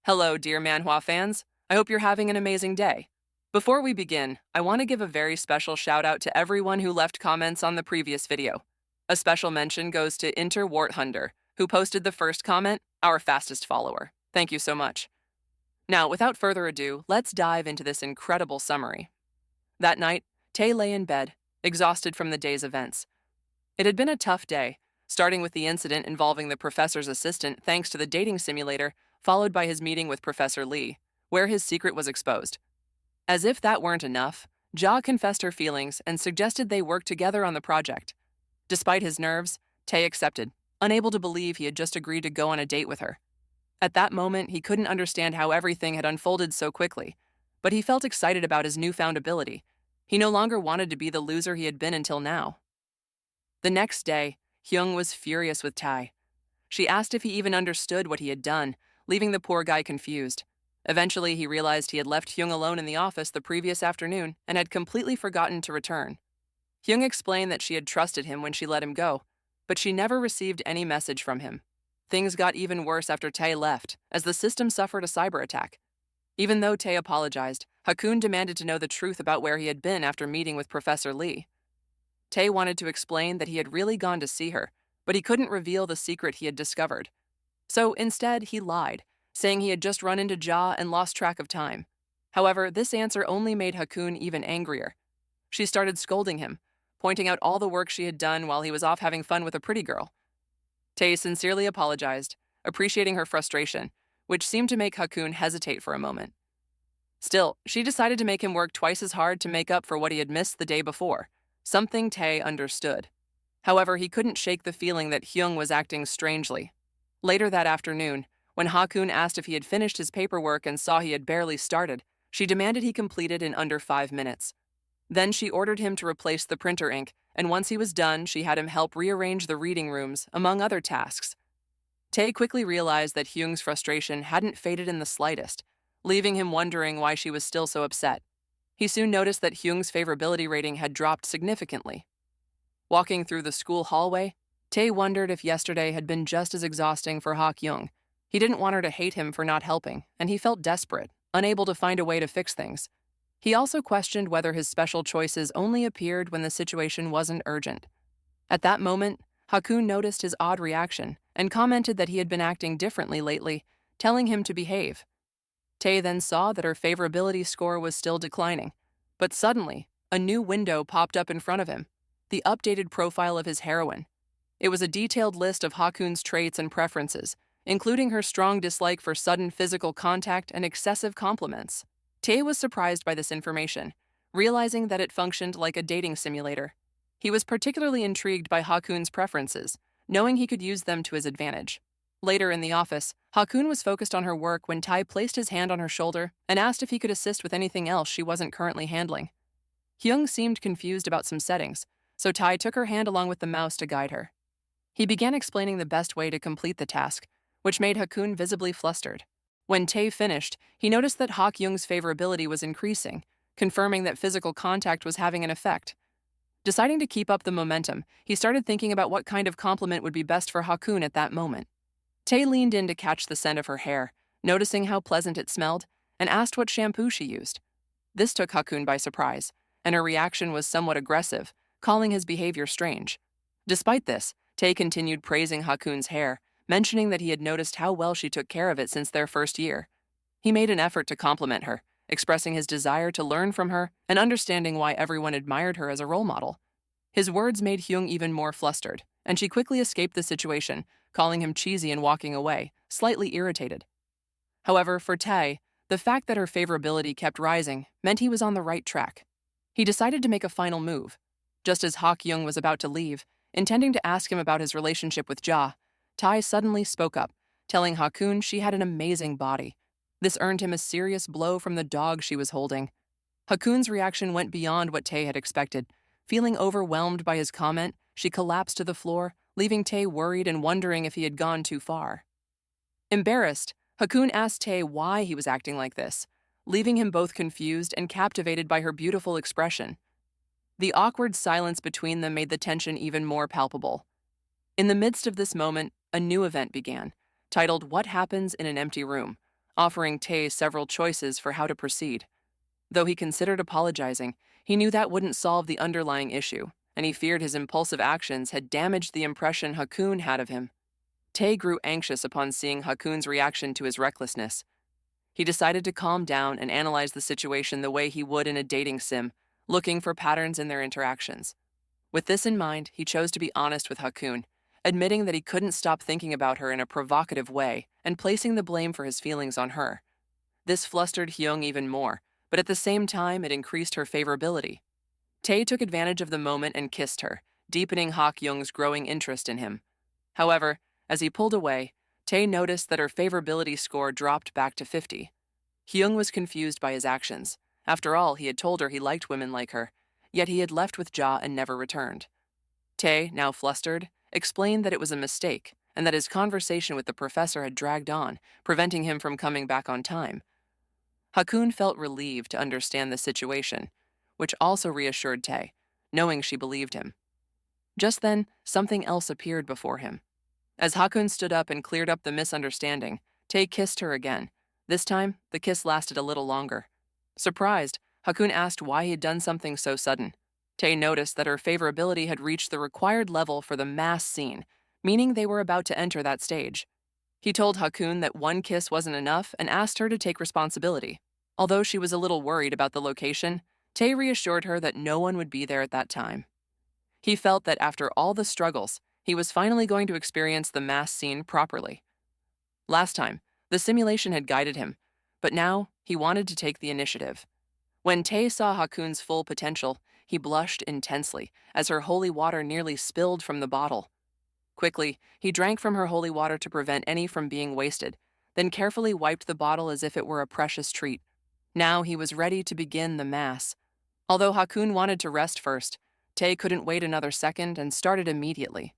Hello, dear Manhwa fans. I hope you're having an amazing day. Before we begin, I want to give a very special shout out to everyone who left comments on the previous video. A special mention goes to Interwarthunder, who posted the first comment, our fastest follower. Thank you so much. Now, without further ado, let's dive into this incredible summary. That night, Tae lay in bed, exhausted from the day's events. It had been a tough day, starting with the incident involving the professor's assistant thanks to the dating simulator, followed by his meeting with Professor Lee, where his secret was exposed. As if that weren't enough, Jiah confessed her feelings and suggested they work together on the project. Despite his nerves, Tae accepted, unable to believe he had just agreed to go on a date with her. At that moment, he couldn't understand how everything had unfolded so quickly, but he felt excited about his newfound ability. He no longer wanted to be the loser he had been until now. The next day, Hyung was furious with Tae. She asked if he even understood what he had done, leaving the poor guy confused. Eventually, he realized he had left Hyung alone in the office the previous afternoon and had completely forgotten to return. Hyung explained that she had trusted him when she let him go, but she never received any message from him. Things got even worse after Tae left, as the system suffered a cyber attack. Even though Tae apologized, Hakun demanded to know the truth about where he had been after meeting with Professor Lee. Tae wanted to explain that he had really gone to see her, but he couldn't reveal the secret he had discovered. So instead, he lied, saying he had just run into Jiah and lost track of time. However, this answer only made Hakun even angrier. She started scolding him, pointing out all the work she had done while he was off having fun with a pretty girl. Tae sincerely apologized, appreciating her frustration, which seemed to make Hakun hesitate for a moment. Still, she decided to make him work twice as hard to make up for what he had missed the day before, something Tae understood. However, he couldn't shake the feeling that Hyung was acting strangely. Later that afternoon, when Hakun asked if he had finished his paperwork and saw he had barely started, she demanded he complete it in under 5 minutes. Then she ordered him to replace the printer ink, and once he was done, she had him help rearrange the reading rooms, among other tasks. Tae quickly realized that Hyung's frustration hadn't faded in the slightest, leaving him wondering why she was still so upset. He soon noticed that Hyung's favorability rating had dropped significantly. Walking through the school hallway, Tae wondered if yesterday had been just as exhausting for Hyung. He didn't want her to hate him for not helping, and he felt desperate, unable to find a way to fix things. He also questioned whether his special choices only appeared when the situation wasn't urgent. At that moment, Hakun noticed his odd reaction and commented that he had been acting differently lately, telling him to behave. Tae then saw that her favorability score was still declining, but suddenly, a new window popped up in front of him, the updated profile of his heroine. It was a detailed list of Hakun's traits and preferences, including her strong dislike for sudden physical contact and excessive compliments. Tae was surprised by this information, realizing that it functioned like a dating simulator. He was particularly intrigued by Hakun's preferences, knowing he could use them to his advantage. Later in the office, Hakun was focused on her work when Tae placed his hand on her shoulder and asked if he could assist with anything else she wasn't currently handling. Hyung seemed confused about some settings, so Tae took her hand along with the mouse to guide her. He began explaining the best way to complete the task, which made Hakun visibly flustered. When Tae finished, he noticed that Hyung's favorability was increasing, confirming that physical contact was having an effect. Deciding to keep up the momentum, he started thinking about what kind of compliment would be best for Hakun at that moment. Tae leaned in to catch the scent of her hair, noticing how pleasant it smelled, and asked what shampoo she used. This took Hakun by surprise, and her reaction was somewhat aggressive, calling his behavior strange. Despite this, Tae continued praising Hakun's hair, mentioning that he had noticed how well she took care of it since their first year. He made an effort to compliment her, expressing his desire to learn from her and understanding why everyone admired her as a role model. His words made Hyung even more flustered, and she quickly escaped the situation, calling him cheesy and walking away, slightly irritated. However, for Tae, the fact that her favorability kept rising meant he was on the right track. He decided to make a final move. Just as Hyung was about to leave, intending to ask him about his relationship with Jiah, Tae suddenly spoke up, telling Hakun she had an amazing body. This earned him a serious blow from the dog she was holding. Hakun's reaction went beyond what Tae had expected. Feeling overwhelmed by his comment, she collapsed to the floor, leaving Tae worried and wondering if he had gone too far. Embarrassed, Hakun asked Tae why he was acting like this, leaving him both confused and captivated by her beautiful expression. The awkward silence between them made the tension even more palpable. In the midst of this moment, a new event began, titled What Happens in an Empty Room, offering Tae several choices for how to proceed. Though he considered apologizing, he knew that wouldn't solve the underlying issue, and he feared his impulsive actions had damaged the impression Hakun had of him. Tae grew anxious upon seeing Hakun's reaction to his recklessness. He decided to calm down and analyze the situation the way he would in a dating sim, looking for patterns in their interactions. With this in mind, he chose to be honest with Hakun, admitting that he couldn't stop thinking about her in a provocative way and placing the blame for his feelings on her. This flustered Hyung even more, but at the same time it increased her favorability. Tae took advantage of the moment and kissed her, deepening Hyung's growing interest in him. However, as he pulled away, Tae noticed that her favorability score dropped back to 50. Hyung was confused by his actions. After all, he had told her he liked women like her, yet he had left with Jiah and never returned. Tae, now flustered, explained that it was a mistake and that his conversation with the professor had dragged on, preventing him from coming back on time. Hakun felt relieved to understand the situation, which also reassured Tae, knowing she believed him. Just then, something else appeared before him. As Hakun stood up and cleared up the misunderstanding, Tae kissed her again. This time, the kiss lasted a little longer. Surprised, Hakun asked why he had done something so sudden. Tae noticed that her favorability had reached the required level for the mass scene, meaning they were about to enter that stage. He told Hakun that one kiss wasn't enough and asked her to take responsibility. Although she was a little worried about the location, Tae reassured her that no one would be there at that time. He felt that after all the struggles, he was finally going to experience the mass scene properly. Last time, the simulation had guided him, but now he wanted to take the initiative. When Tae saw Hakun's full potential, he blushed intensely as her holy water nearly spilled from the bottle. Quickly, he drank from her holy water to prevent any from being wasted, then carefully wiped the bottle as if it were a precious treat. Now he was ready to begin the mass. Although Hakun wanted to rest first, Tae couldn't wait another second and started immediately.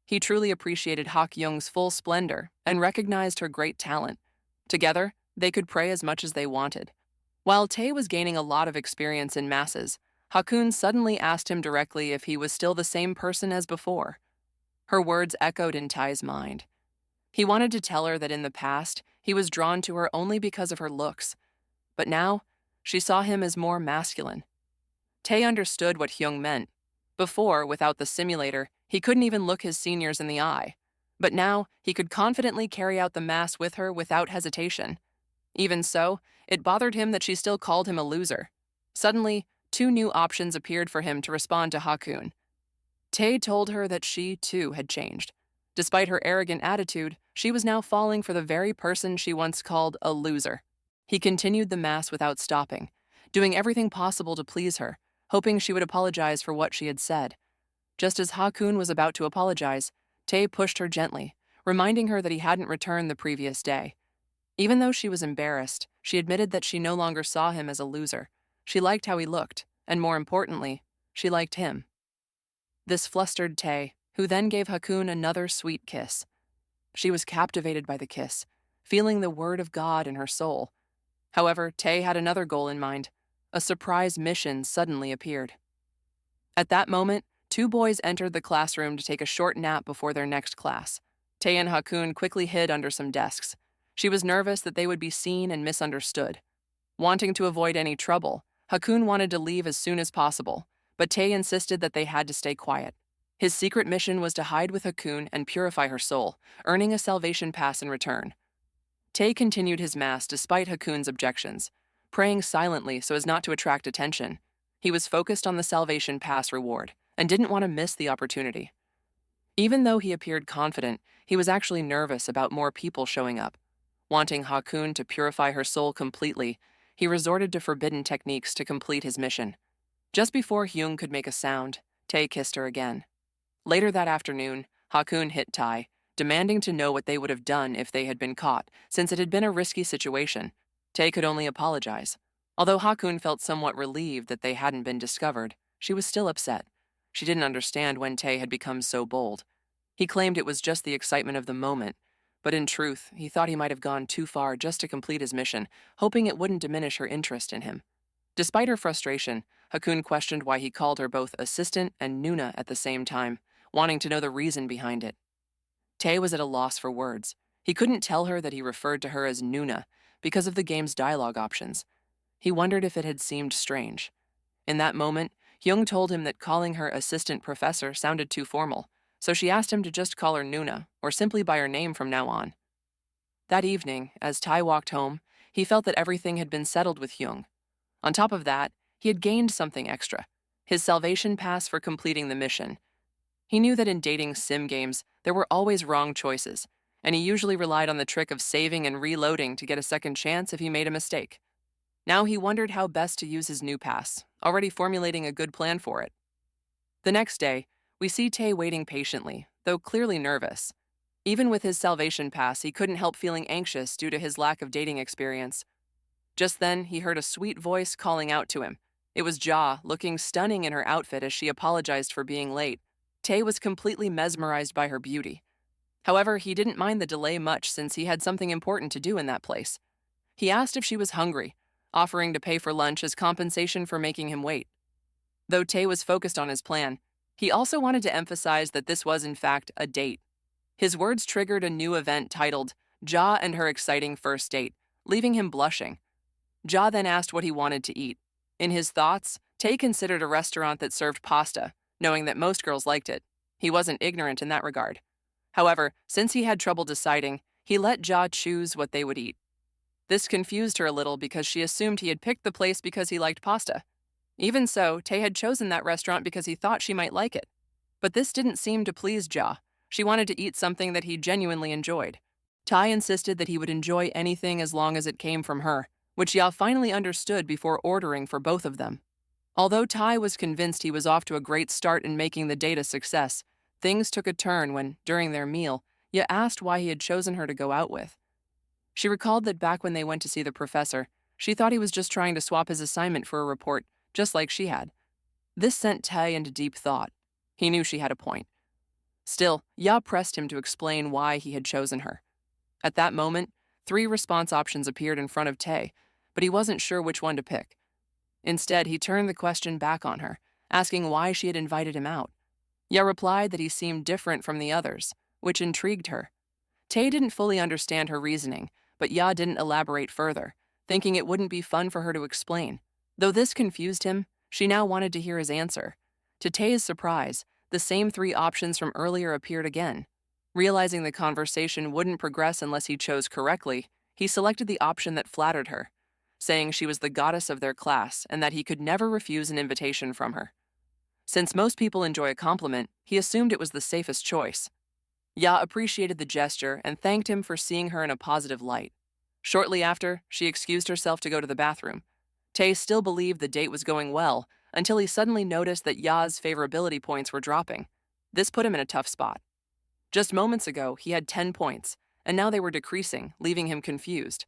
He truly appreciated Hyung's full splendor and recognized her great talent. Together, they could pray as much as they wanted. While Tae was gaining a lot of experience in masses, Hakun suddenly asked him directly if he was still the same person as before. Her words echoed in Tae's mind. He wanted to tell her that in the past, he was drawn to her only because of her looks, but now, she saw him as more masculine. Tae understood what Hyung meant. Before, without the simulator, he couldn't even look his seniors in the eye. But now, he could confidently carry out the mass with her without hesitation. Even so, it bothered him that she still called him a loser. Suddenly, two new options appeared for him to respond to Hakun. Tae told her that she, too, had changed. Despite her arrogant attitude, she was now falling for the very person she once called a loser. He continued the mass without stopping, doing everything possible to please her, hoping she would apologize for what she had said. Just as Hakun was about to apologize, Tae pushed her gently, reminding her that he hadn't returned the previous day. Even though she was embarrassed, she admitted that she no longer saw him as a loser. She liked how he looked, and more importantly, she liked him. This flustered Tae, who then gave Hakun another sweet kiss. She was captivated by the kiss, feeling the word of God in her soul. However, Tae had another goal in mind. A surprise mission suddenly appeared. At that moment, two boys entered the classroom to take a short nap before their next class. Tae and Hakun quickly hid under some desks. She was nervous that they would be seen and misunderstood. Wanting to avoid any trouble, Hakun wanted to leave as soon as possible, but Tae insisted that they had to stay quiet. His secret mission was to hide with Hakun and purify her soul, earning a salvation pass in return. Tae continued his mass despite Hakun's objections, praying silently so as not to attract attention. He was focused on the salvation pass reward and didn't want to miss the opportunity. Even though he appeared confident, he was actually nervous about more people showing up. Wanting Hakun to purify her soul completely, he resorted to forbidden techniques to complete his mission. Just before Hyung could make a sound, Tae kissed her again. Later that afternoon, Hakun hit Tae, demanding to know what they would have done if they had been caught, since it had been a risky situation. Tae could only apologize. Although Hakun felt somewhat relieved that they hadn't been discovered, she was still upset. She didn't understand when Tae had become so bold. He claimed it was just the excitement of the moment, but in truth, he thought he might have gone too far just to complete his mission, hoping it wouldn't diminish her interest in him. Despite her frustration, Hakun questioned why he called her both assistant and Nuna at the same time, wanting to know the reason behind it. Tae was at a loss for words. He couldn't tell her that he referred to her as Nuna, because of the game's dialogue options. He wondered if it had seemed strange. In that moment, Hyung told him that calling her assistant professor sounded too formal, so she asked him to just call her Nuna, or simply by her name from now on. That evening, as Tai walked home, he felt that everything had been settled with Hyung. On top of that, he had gained something extra, his salvation pass for completing the mission. He knew that in dating sim games, there were always wrong choices, and he usually relied on the trick of saving and reloading to get a second chance if he made a mistake. Now he wondered how best to use his new pass, already formulating a good plan for it. The next day, we see Tae waiting patiently, though clearly nervous. Even with his salvation pass, he couldn't help feeling anxious due to his lack of dating experience. Just then, he heard a sweet voice calling out to him. It was Jiah, looking stunning in her outfit as she apologized for being late. Tae was completely mesmerized by her beauty. However, he didn't mind the delay much since he had something important to do in that place. He asked if she was hungry, offering to pay for lunch as compensation for making him wait. Though Tae was focused on his plan, he also wanted to emphasize that this was in fact a date. His words triggered a new event titled Jiah and Her Exciting First Date, leaving him blushing. Jiah then asked what he wanted to eat. In his thoughts, Tae considered a restaurant that served pasta, knowing that most girls liked it. He wasn't ignorant in that regard. However, since he had trouble deciding, he let Jiah choose what they would eat. This confused her a little because she assumed he had picked the place because he liked pasta. Even so, Tae had chosen that restaurant because he thought she might like it. But this didn't seem to please Jiah. She wanted to eat something that he genuinely enjoyed. Tai insisted that he would enjoy anything as long as it came from her, which Jiah finally understood before ordering for both of them. Although Tai was convinced he was off to a great start in making the date a success, things took a turn when, during their meal, Jiah asked why he had chosen her to go out with. She recalled that back when they went to see the professor, she thought he was just trying to swap his assignment for a report, just like she had. This sent Tai into deep thought. He knew she had a point. Still, Jiah pressed him to explain why he had chosen her. At that moment, 3 response options appeared in front of Tae, but he wasn't sure which one to pick. Instead, he turned the question back on her, asking why she had invited him out. Jiah replied that he seemed different from the others, which intrigued her. Tae didn't fully understand her reasoning, but Jiah didn't elaborate further, thinking it wouldn't be fun for her to explain. Though this confused him, she now wanted to hear his answer. To Tae's surprise, the same 3 options from earlier appeared again. Realizing the conversation wouldn't progress unless he chose correctly, he selected the option that flattered her, saying she was the goddess of their class and that he could never refuse an invitation from her. Since most people enjoy a compliment, he assumed it was the safest choice. Jiah appreciated the gesture and thanked him for seeing her in a positive light. Shortly after, she excused herself to go to the bathroom. Tae still believed the date was going well until he suddenly noticed that Jiah's favorability points were dropping. This put him in a tough spot. Just moments ago, he had 10 points, and now they were decreasing, leaving him confused.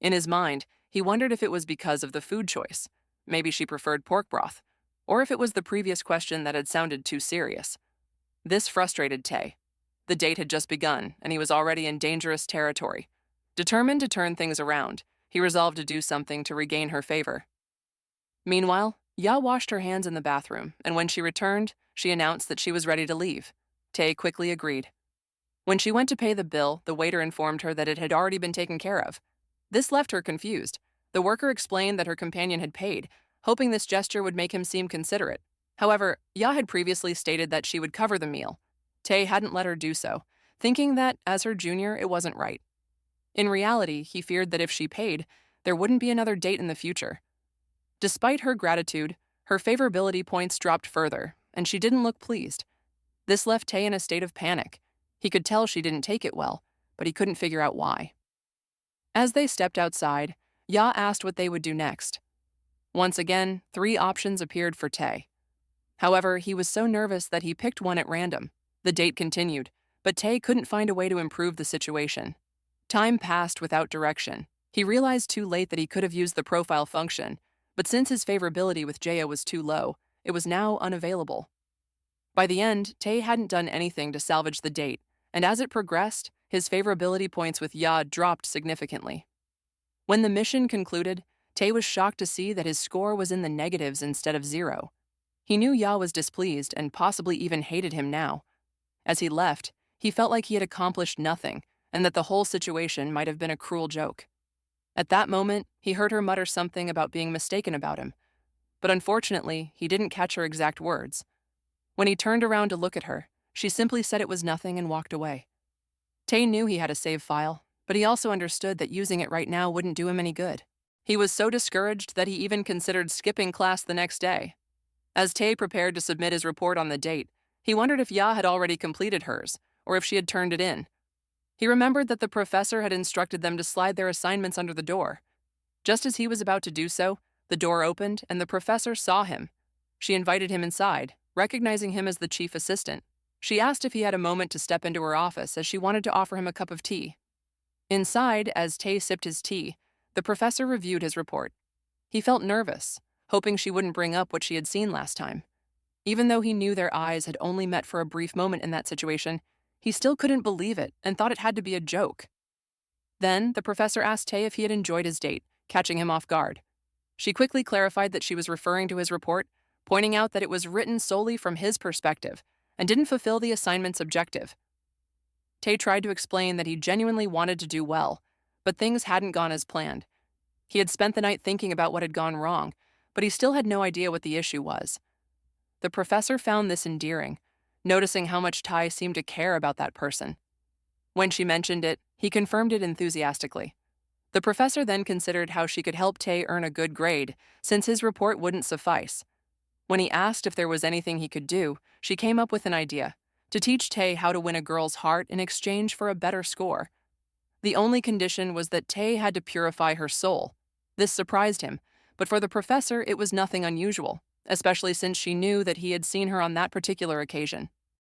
In his mind, he wondered if it was because of the food choice. Maybe she preferred pork broth, or if it was the previous question that had sounded too serious. This frustrated Tae. The date had just begun, and he was already in dangerous territory. Determined to turn things around, he resolved to do something to regain her favor. Meanwhile, Jiah washed her hands in the bathroom, and when she returned, she announced that she was ready to leave. Tae quickly agreed. When she went to pay the bill, the waiter informed her that it had already been taken care of. This left her confused. The worker explained that her companion had paid, hoping this gesture would make him seem considerate. However, Jiah had previously stated that she would cover the meal. Tae hadn't let her do so, thinking that, as her junior, it wasn't right. In reality, he feared that if she paid, there wouldn't be another date in the future. Despite her gratitude, her favorability points dropped further, and she didn't look pleased. This left Tae in a state of panic. He could tell she didn't take it well, but he couldn't figure out why. As they stepped outside, Jiah asked what they would do next. Once again, 3 options appeared for Tae. However, he was so nervous that he picked one at random. The date continued, but Tae couldn't find a way to improve the situation. Time passed without direction. He realized too late that he could have used the profile function, but since his favorability with Jiah was too low, it was now unavailable. By the end, Tae hadn't done anything to salvage the date, and as it progressed, his favorability points with Jiah dropped significantly. When the mission concluded, Tae was shocked to see that his score was in the negatives instead of 0. He knew Jiah was displeased and possibly even hated him now. As he left, he felt like he had accomplished nothing and that the whole situation might have been a cruel joke. At that moment, he heard her mutter something about being mistaken about him, but unfortunately, he didn't catch her exact words. When he turned around to look at her, she simply said it was nothing and walked away. Tae knew he had a save file, but he also understood that using it right now wouldn't do him any good. He was so discouraged that he even considered skipping class the next day. As Tae prepared to submit his report on the date, he wondered if Ya had already completed hers, or if she had turned it in. He remembered that the professor had instructed them to slide their assignments under the door. Just as he was about to do so, the door opened and the professor saw him. She invited him inside, recognizing him as the chief assistant. She asked if he had a moment to step into her office as she wanted to offer him a cup of tea. Inside, as Tae sipped his tea, the professor reviewed his report. He felt nervous, hoping she wouldn't bring up what she had seen last time. Even though he knew their eyes had only met for a brief moment in that situation, he still couldn't believe it and thought it had to be a joke. Then, the professor asked Tae if he had enjoyed his date, catching him off guard. She quickly clarified that she was referring to his report, pointing out that it was written solely from his perspective and didn't fulfill the assignment's objective. Tae tried to explain that he genuinely wanted to do well, but things hadn't gone as planned. He had spent the night thinking about what had gone wrong, but he still had no idea what the issue was. The professor found this endearing, noticing how much Tae seemed to care about that person. When she mentioned it, he confirmed it enthusiastically. The professor then considered how she could help Tae earn a good grade, since his report wouldn't suffice. When he asked if there was anything he could do, she came up with an idea: to teach Tae how to win a girl's heart in exchange for a better score. The only condition was that Tae had to purify her soul. This surprised him, but for the professor it was nothing unusual, especially since she knew that he had seen her on that particular occasion.